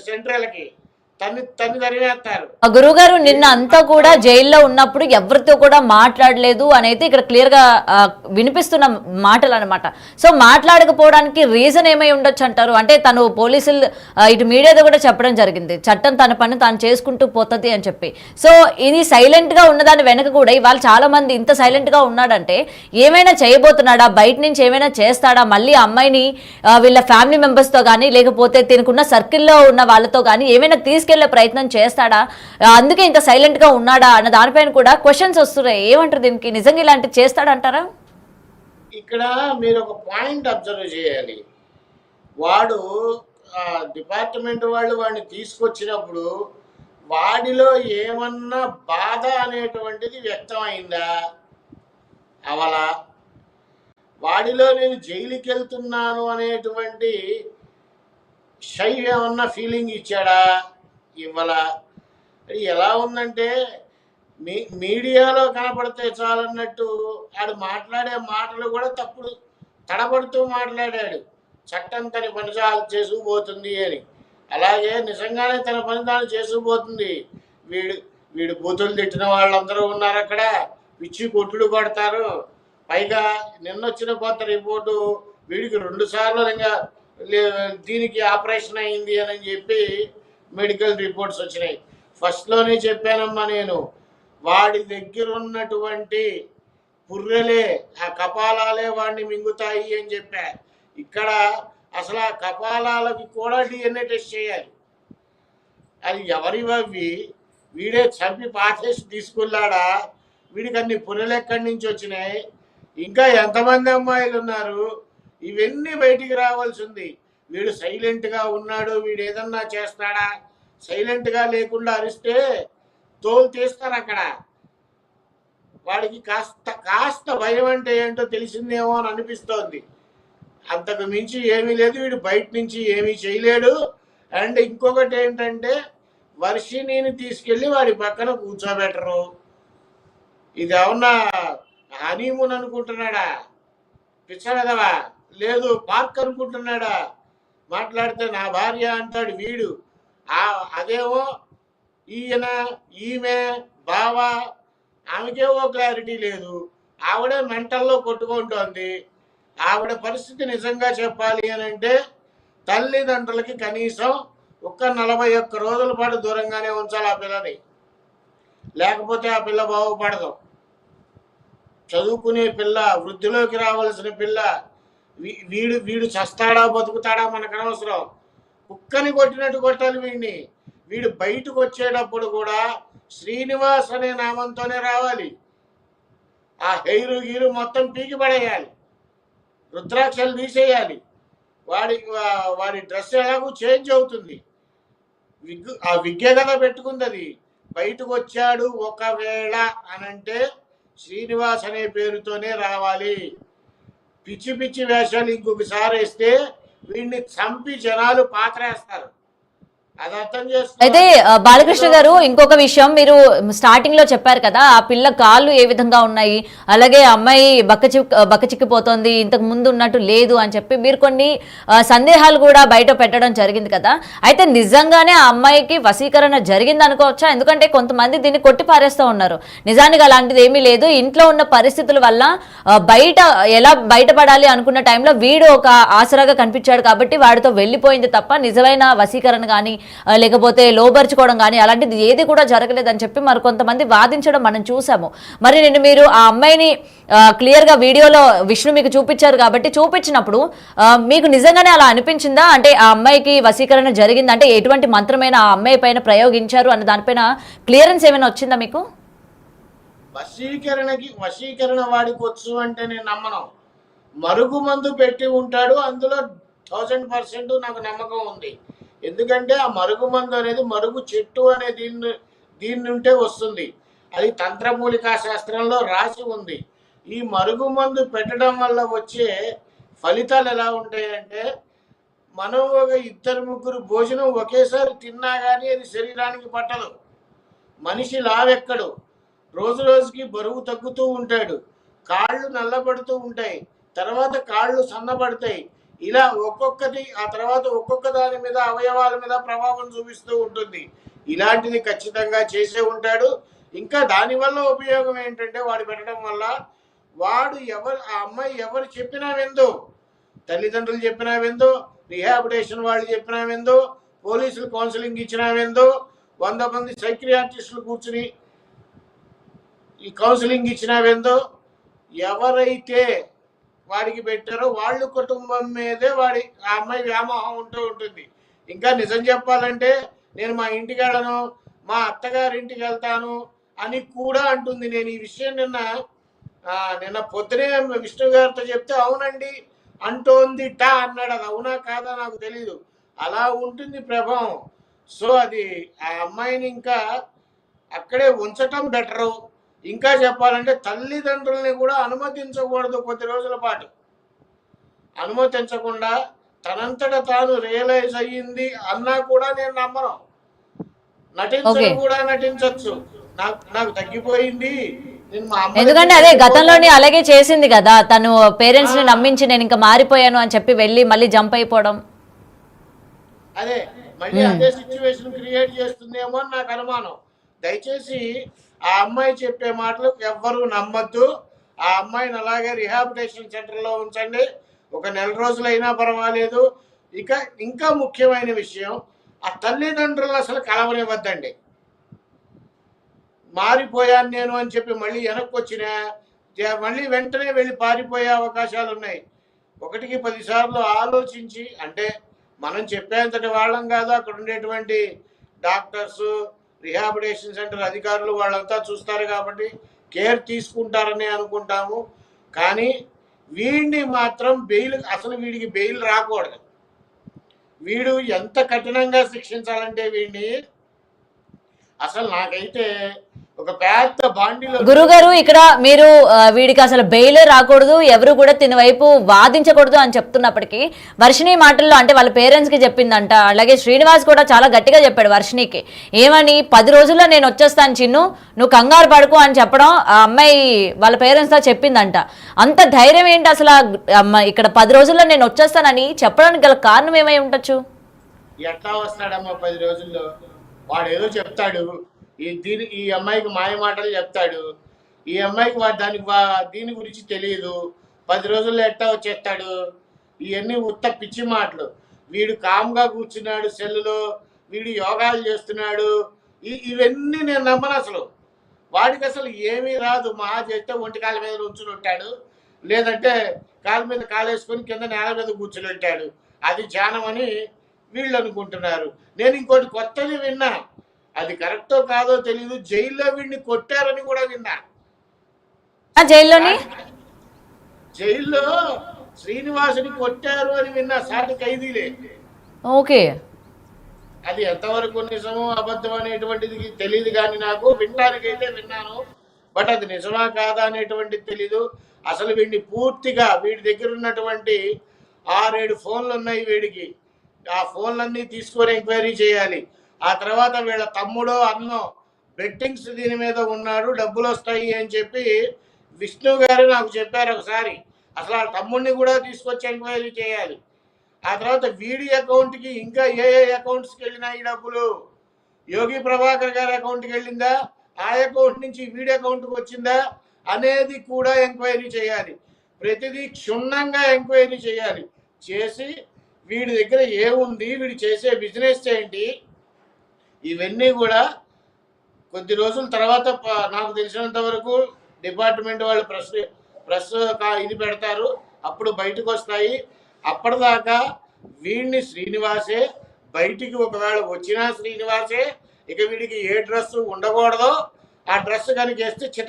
సెంట్రల్కి తన్ని తన్ని తరివేస్తారు. గురుగారు నిన్న అంతా కూడా జైల్లో ఉన్నప్పుడు ఎవరితో కూడా మాట్లాడలేదు అనేది ఇక్కడ క్లియర్ గా వినిపిస్తున్న మాటలు అనమాట. సో మాట్లాడకపోవడానికి రీజన్ ఏమై ఉండొచ్చు అంటారు? అంటే తను పోలీసులు ఇటు మీడియాతో కూడా చెప్పడం జరిగింది, చట్టం తన పని తాను చేసుకుంటూ పోతుంది అని చెప్పి. సో ఇది సైలెంట్ గా ఉన్నదాని వెనక కూడా ఇవాళ చాలా మంది ఇంత సైలెంట్ గా ఉన్నాడంటే ఏమైనా చేయబోతున్నాడా, బయట నుంచి ఏమైనా చేస్తాడా, మళ్ళీ అమ్మాయిని వీళ్ళ ఫ్యామిలీ మెంబర్స్ తో కానీ లేకపోతే తినకున్న సర్కిల్లో ఉన్న వాళ్ళతో కానీ ఏమైనా తీసుకెళ్లే ప్రయత్నం చేస్తాడా, అందుకే ఇంత సైలెంట్ గా ఉన్నాడా అన్న దానిపైన కూడా క్వశ్చన్స్ వస్తున్నాయి. ఏమంటారు దీనికి? నిజంగా ఇలాంటి చేస్తాడంటారా? ఇక్కడ మీరు ఒక పాయింట్ అబ్జర్వ్ చేయాలి. వాడు డిపార్ట్మెంట్ వాళ్ళు వాడిని తీసుకొచ్చినప్పుడు వాడిలో ఏమన్నా బాధ అనేటువంటిది వ్యక్తమైందా? అవలా వాడిలో నేను జైలుకి వెళ్తున్నాను అనేటువంటి షై ఏమన్నా ఫీలింగ్ ఇచ్చాడా? ఇవ్వలా. ఎలా ఉందంటే మీడియాలో కనపడితే చాలన్నట్టు ఆడు మాట్లాడే మాటలు కూడా తప్పుడు తడబడుతూ మాట్లాడాడు. చట్టం తన పని చేసుకుపోతుంది అని. అలాగే నిజంగానే తన పని తాను చేసుకుపోతుంది. వీడు వీడు బూతులు తిట్టిన వాళ్ళందరూ ఉన్నారు అక్కడ, పిచ్చి కొట్టుడు కొడతారు. పైగా నిన్నొచ్చిన కొత్త రిపోర్టు వీడికి 2 సార్లు ఇంకా దీనికి ఆపరేషన్ అయింది అని చెప్పి మెడికల్ రిపోర్ట్స్ వచ్చినాయి. ఫస్ట్లోనే చెప్పానమ్మా నేను, వాడి దగ్గర ఉన్నటువంటి పుర్రెలే ఆ కపాలాలే వాడిని మింగుతాయి అని చెప్పా. ఇక్కడ అసలు ఆ కపాలాలకి కూడా DNA టెస్ట్ చేయాలి. అది ఎవరివి? వీడే చంపి పాతేసి తీసుకెళ్ళాడా? వీడికి అన్ని పుర్రెలు ఎక్కడి నుంచి వచ్చినాయి? ఇంకా ఎంతమంది అమ్మాయిలు ఉన్నారు? ఇవన్నీ బయటికి రావాల్సింది. వీడు సైలెంట్గా ఉన్నాడు, వీడు ఏదన్నా చేస్తాడా? సైలెంట్గా లేకుండా అరిస్తే తోలు తీస్తారు అక్కడ. వాడికి కాస్త భయం అంటే ఏంటో తెలిసిందేమో అని అనిపిస్తోంది. అంతకు మించి ఏమీ లేదు. వీడు బయట నుంచి ఏమీ చేయలేడు. అండ్ ఇంకొకటి ఏంటంటే వర్షిణిని తీసుకెళ్ళి వాడి పక్కన కూర్చోబెట్టరు. ఇది ఏమన్నా హనీమూన్ అనుకుంటున్నాడా? పిచ్చగదవా? లేదు పార్క్ అనుకుంటున్నాడా? మాట్లాడితే నా భార్య అంటాడు వీడు. అదేమో ఈయన ఈమె బావ, ఆమెకేవో క్లారిటీ లేదు. ఆవిడే మెంటల్లో కొట్టుకుంటోంది. ఆవిడ పరిస్థితి నిజంగా చెప్పాలి అని అంటే తల్లిదండ్రులకి కనీసం 41 రోజుల పాటు దూరంగానే ఉంచాలి ఆ పిల్లని. లేకపోతే ఆ పిల్ల బాగుపడదు. చదువుకునే పిల్ల, వృద్ధిలోకి రావాల్సిన పిల్ల. వీడు చస్తాడా బతుకుతాడా మనకు అనవసరం. కుక్కని కొట్టినట్టు కొట్టాలి వీడిని. వీడు బయటకు వచ్చేటప్పుడు కూడా శ్రీనివాస్ అనే నామంతోనే రావాలి. ఆ హెయిరు గీరు మొత్తం పీకి పడేయాలి, రుద్రాక్షలు తీసేయాలి. వాడి డ్రెస్ ఎలాగూ చేంజ్ అవుతుంది. ఆ విగ్గే కదా పెట్టుకుంది. అది బయటకు వచ్చాడు ఒకవేళ అనంటే శ్రీనివాస్ అనే పేరుతోనే రావాలి. పిచ్చి పిచ్చి వేషాలు ఇంకొకసారి వేస్తే వీడిని చంపి జనాలు పాత్రేస్తారు. అయితే బాలకృష్ణ గారు, ఇంకొక విషయం, మీరు స్టార్టింగ్ లో చెప్పారు కదా ఆ పిల్ల కాళ్ళు ఏ విధంగా ఉన్నాయి, అలాగే అమ్మాయి బక్కచిక్కిపోతోంది, ఇంతకు ముందు ఉన్నట్టు లేదు అని చెప్పి మీరు కొన్ని సందేహాలు కూడా బయట పెట్టడం జరిగింది కదా. అయితే నిజంగానే ఆ అమ్మాయికి వశీకరణ జరిగింది అనుకోవచ్చా? ఎందుకంటే కొంతమంది దీన్ని కొట్టి పారేస్తూ ఉన్నారు. నిజానికి అలాంటిది ఏమీ లేదు. ఇంట్లో ఉన్న పరిస్థితుల వల్ల ఎలా బయటపడాలి అనుకున్న టైంలో వీడు ఒక ఆసరాగా కనిపించాడు కాబట్టి వాడితో వెళ్ళిపోయింది తప్ప నిజమైన వశీకరణ కానీ లేకపోతే లోబర్చుకోవడం కానీ అలాంటిది ఏది కూడా జరగలేదని చెప్పి మరి కొంతమంది వాదించడం మనం చూసాము. మరి నేను మీరు ఆ అమ్మాయిని క్లియర్ గా వీడియోలో విష్ణు మీకు చూపించారు కాబట్టి చూపించినప్పుడు మీకు నిజంగానే అలా అనిపించిందా? అంటే ఆ అమ్మాయికి వశీకరణ జరిగింది అంటే ఎటువంటి మంత్రమైన ఆ అమ్మాయి పైన ప్రయోగించారు అన్న దానిపైన క్లియరెన్స్ ఏమైనా వచ్చిందా మీకు? వశీకరణ వాడికి వచ్చు అంటే నేను నమ్మను. మరుగు మందు పెట్టి ఉంటాడు, అందులో 1000% నాకు నమ్మకం ఉంది. ఎందుకంటే ఆ మరుగు మందు అనేది మరుగు చెట్టు అనే దీని నుంటే వస్తుంది. అది తంత్రమూలికా శాస్త్రంలో రాసి ఉంది. ఈ మరుగు మందు పెట్టడం వల్ల వచ్చే ఫలితాలు ఎలా ఉంటాయంటే, మనం ఒక 2-3 భోజనం ఒకేసారి తిన్నా కానీ అది శరీరానికి పట్టదు. మనిషి లావెక్కడు, రోజు రోజుకి బరువు తగ్గుతూ ఉంటాడు, కాళ్ళు నల్లబడుతూ ఉంటాయి, తర్వాత కాళ్ళు సన్నబడతాయి. ఇలా ఒక్కొక్కటి ఆ తర్వాత ఒక్కొక్క దాని మీద అవయవాల మీద ప్రభావం చూపిస్తూ ఉంటుంది. ఇలాంటిది ఖచ్చితంగా చేసే ఉంటాడు. ఇంకా దానివల్ల ఉపయోగం ఏంటంటే వాడు పెట్టడం వల్ల వాడు ఆ అమ్మాయి ఎవరు చెప్పినా విందో, తల్లిదండ్రులు చెప్పినా విందో, రిహాబిటేషన్ వాళ్ళు చెప్పినా విందో, పోలీసులు కౌన్సిలింగ్ ఇచ్చినా విందో, 100 మంది సైక్రియాట్రిస్టులు కూర్చుని ఈ కౌన్సిలింగ్ ఇచ్చినా విందో, ఎవరైతే వాడికి పెట్టారో వాళ్ళు కుటుంబం మీదే ఆ అమ్మాయి వ్యామోహం ఉంటూ ఉంటుంది. ఇంకా నిజం చెప్పాలంటే నేను మా ఇంటికి వెళ్ళను, మా అత్తగారింటికి వెళ్తాను అని కూడా అంటుంది. నేను ఈ విషయం నిన్న పొద్దునే విష్ణు గారితో చెప్తే అవునండి అంటోంది అన్నాడు. అది అవునా కాదా నాకు తెలీదు. అలా ఉంటుంది ప్రభావం. సో అది ఆ అమ్మాయిని ఇంకా అక్కడే ఉంచటం బెటరు. ఇంకా చెప్పాలంటే తల్లిదండ్రుల్ని కూడా అనుమతించకూడదు కొద్ది రోజుల పాటు. అనుమతించకుండా తనంతట తాను రియలైజ్ అయ్యింది అన్నా కూడా నేను నమ్మను. నటించడం కూడా నటించవచ్చు. నాకు తగ్గిపోయింది, ఎందుకంటే అదే గతంలోనే అలాగే చేసింది కదా, తను పేరెంట్స్ ని నమ్మించి నేను ఇంకా మారిపోయాను అని చెప్పి వెళ్ళి మళ్ళీ జంప్ అయిపోవడం. అదే మళ్ళీ అదే సిచ్యువేషన్ క్రియేట్ చేస్తుందేమో అని నాకు అనుమానం. దయచేసి ఆ అమ్మాయి చెప్పే మాటలు ఎవ్వరూ నమ్మద్దు. ఆ అమ్మాయిని అలాగే రిహాబిటేషన్ సెంటర్లో ఉంచండి. ఒక నెల రోజులైనా పర్వాలేదు. ఇంకా ముఖ్యమైన విషయం, ఆ తల్లిదండ్రులు అసలు కలవనివ్వద్దండి. మారిపోయాను నేను అని చెప్పి మళ్ళీ వెనక్కి వచ్చినా మళ్ళీ వెంటనే వెళ్ళి పారిపోయే అవకాశాలు ఉన్నాయి. 1కి 10 సార్లు ఆలోచించి, అంటే మనం చెప్పేంతటి వాళ్ళం కాదు, అక్కడ ఉండేటువంటి డాక్టర్స్, రిహాబిటేషన్ సెంటర్ అధికారులు వాళ్ళంతా చూస్తారు కాబట్టి కేర్ తీసుకుంటారని అనుకుంటాము. కానీ వీడిని మాత్రం అసలు వీడికి బెయిల్ రాకూడదు. వీడు ఎంత కఠినంగా శిక్షించాలంటే వీడిని అసలు నాకైతే ఒక పెద్ద బాండిలో. గురుగారు ఇక్కడ మీరు వీడికి అసలు బెయిలే రాకూడదు, ఎవరు కూడా తిన వైపు వాదించకూడదు అని చెప్తున్నప్పటికీ వర్షిణి మాటల్లో అంటే వాళ్ళ పేరెంట్స్ కి చెప్పిందంట. అలాగే శ్రీనివాస్ కూడా చాలా గట్టిగా చెప్పాడు వర్షిణికి, ఏమని 10 రోజుల్లో నేను వచ్చేస్తాను చిన్ను, నువ్వు కంగారు పడుకో అని చెప్పడం ఆ అమ్మాయి వాళ్ళ పేరెంట్స్ తో చెప్పిందంట. అంత ధైర్యం ఏంటి అసలు ఇక్కడ 10 రోజుల్లో నేను వచ్చేస్తానని చెప్పడానికి గల కారణం ఏమై ఉండొచ్చు? ఎట్లా వస్తాడమ్మా 10 రోజుల్లో? వాడు ఏదో చెప్తాడు, ఈ అమ్మాయికి మాయ మాటలు చెప్తాడు. ఈ అమ్మాయికి దీని గురించి తెలియదు. 10 రోజుల్లో ఎట్టా వచ్చేస్తాడు? ఇవన్నీ ఉత్త పిచ్చి మాటలు. వీడు కామ్గా కూర్చున్నాడు సెల్లులో, వీడు యోగాలు చేస్తున్నాడు, ఇవన్నీ నేను నమ్మను అసలు. వాడికి అసలు ఏమీ రాదు. మహా చేస్తే ఒంటి కాళ్ళ మీద ఉంచుని ఉంటాడు, లేదంటే కాళ్ళ మీద కాలేసుకొని కింద నేల మీద కూర్చుని ఉంటాడు. అది ధ్యానం అని వీళ్ళు అనుకుంటున్నారు. నేను ఇంకోటి కొత్తది విన్నా, అది కరెక్టో కాదో తెలీదు, జైల్లో వీడిని కొట్టారని కూడా విన్నా. జైల్లో శ్రీనివాసుని కొట్టారు అని విన్నా, సాటి ఖైదీలే. ఓకే, అది ఎంతవరకు నిజమో అబద్ధం అనేటువంటిది తెలియదు, కానీ నాకు వినడానికైతే విన్నాను. బట్ అది నిజమా కాదా అనేటువంటిది తెలీదు. అసలు వీడిని పూర్తిగా వీడి దగ్గర ఉన్నటువంటి 6-7 ఫోన్లు ఉన్నాయి వీడికి. ఆ ఫోన్లన్నీ తీసుకొని ఎంక్వైరీ చేయాలి. ఆ తర్వాత వీళ్ళ తమ్ముడో అన్నో బెట్టింగ్స్ దీని మీద ఉన్నాడు, డబ్బులు వస్తాయి అని చెప్పి విష్ణు గారు నాకు చెప్పారు ఒకసారి. అసలు ఆ తమ్ముడిని కూడా తీసుకొచ్చి ఎంక్వైరీ చేయాలి. ఆ తర్వాత వీడి అకౌంట్కి ఇంకా ఏ అకౌంట్స్కి వెళ్ళినా ఈ డబ్బులు యోగి ప్రభాకర్ గారి అకౌంట్కి వెళ్ళిందా, ఆ అకౌంట్ నుంచి వీడి అకౌంట్కి వచ్చిందా అనేది కూడా ఎంక్వైరీ చేయాలి. ప్రతిదీ క్షుణ్ణంగా ఎంక్వైరీ చేయాలి. చేసి వీడి దగ్గర ఏముంది, వీడు చేసే బిజినెస్ ఏంటి, ఇవన్నీ కూడా కొద్ది రోజుల తర్వాత నాకు తెలిసినంత వరకు డిపార్ట్మెంట్ వాళ్ళు ప్రెస్ ఇది పెడతారు, అప్పుడు బయటకు వస్తాయి. అప్పటిదాకా వీడిని శ్రీనివాసే, బయటికి ఒకవేళ వచ్చినా శ్రీనివాసే. ఇక వీడికి ఏ డ్రెస్ ఉండకూడదో ఆ డ్రెస్ కనుక వేస్తే చిత